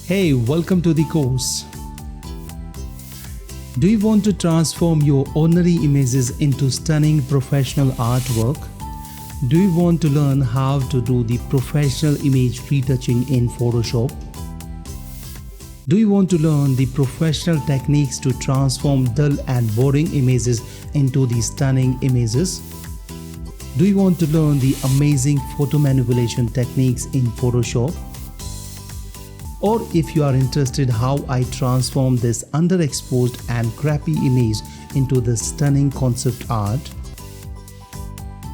Hey, welcome to the course. Do you want to transform your ordinary images into stunning professional artwork? Do you want to learn how to do the professional image retouching in Photoshop? Do you want to learn the professional techniques to transform dull and boring images into the stunning images? Do you want to learn the amazing photo manipulation techniques in Photoshop? Or if you are interested how I transform this underexposed and crappy image into the stunning concept art?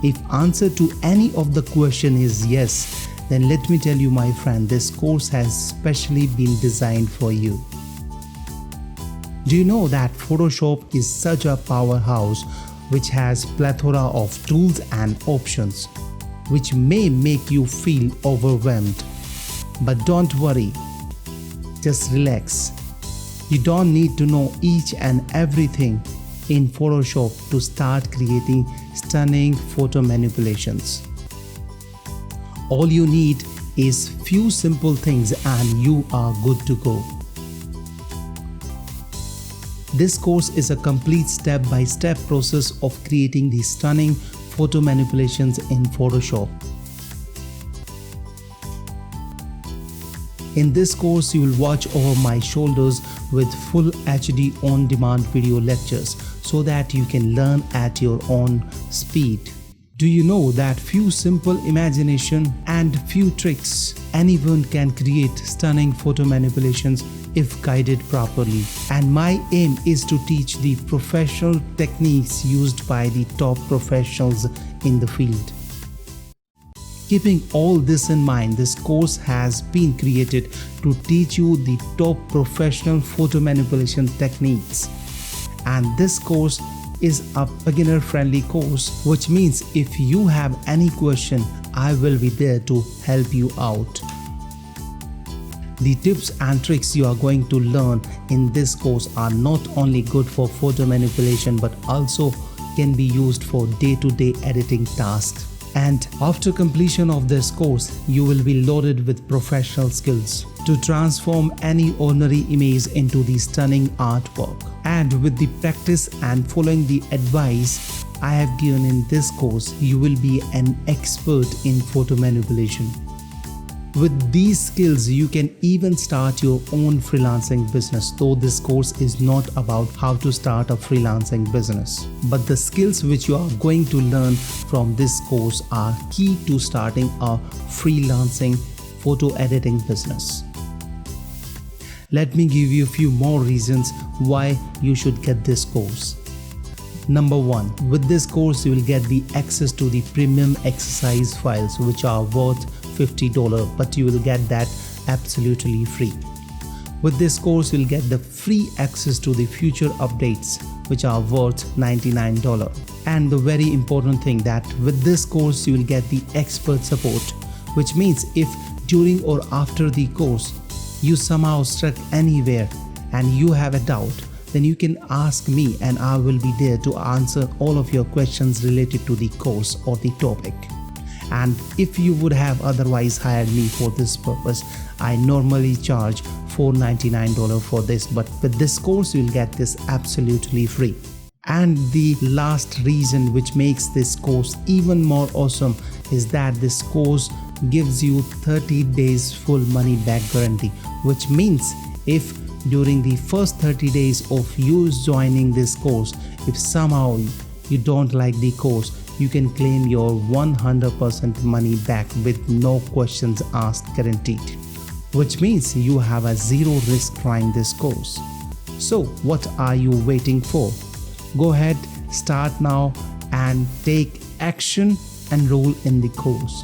If answer to any of the question is yes, then let me tell you my friend, this course has specially been designed for you. Do you know that Photoshop is such a powerhouse which has plethora of tools and options which may make you feel overwhelmed? But don't worry, just relax. You don't need to know each and everything in Photoshop to start creating stunning photo manipulations. All you need is few simple things and you are good to go. This course is a complete step-by-step process of creating the stunning photo manipulations in Photoshop. In this course, you will watch over my shoulders with full HD on-demand video lectures so that you can learn at your own speed. Do you know that few simple imagination and few tricks, anyone can create stunning photo manipulations if guided properly? And my aim is to teach the professional techniques used by the top professionals in the field. Keeping all this in mind, this course has been created to teach you the top professional photo manipulation techniques. And this course is a beginner-friendly course, which means if you have any question, I will be there to help you out. The tips and tricks you are going to learn in this course are not only good for photo manipulation but also can be used for day-to-day editing tasks. And after completion of this course, you will be loaded with professional skills to transform any ordinary image into the stunning artwork. And with the practice and following the advice I have given in this course, you will be an expert in photo manipulation. With these skills, you can even start your own freelancing business, though this course is not about how to start a freelancing business. But the skills which you are going to learn from this course are key to starting a freelancing photo editing business. Let me give you a few more reasons why you should get this course. Number 1, with this course you will get the access to the premium exercise files which are worth $50, but you will get that absolutely free. With this course, you'll get the free access to the future updates which are worth $99. And the very important thing that with this course, you will get the expert support, which means if during or after the course, you somehow stuck anywhere and you have a doubt, then you can ask me and I will be there to answer all of your questions related to the course or the topic. And if you would have otherwise hired me for this purpose, I normally charge $499 for this, but with this course you'll get this absolutely free. And the last reason which makes this course even more awesome is that this course gives you 30 days full money back guarantee, which means if during the first 30 days of you joining this course, if somehow you don't like the course, you can claim your 100% money back with no questions asked guaranteed, which means you have a zero risk trying this course. So what are you waiting for? Go ahead, start now and take action, enroll in the course.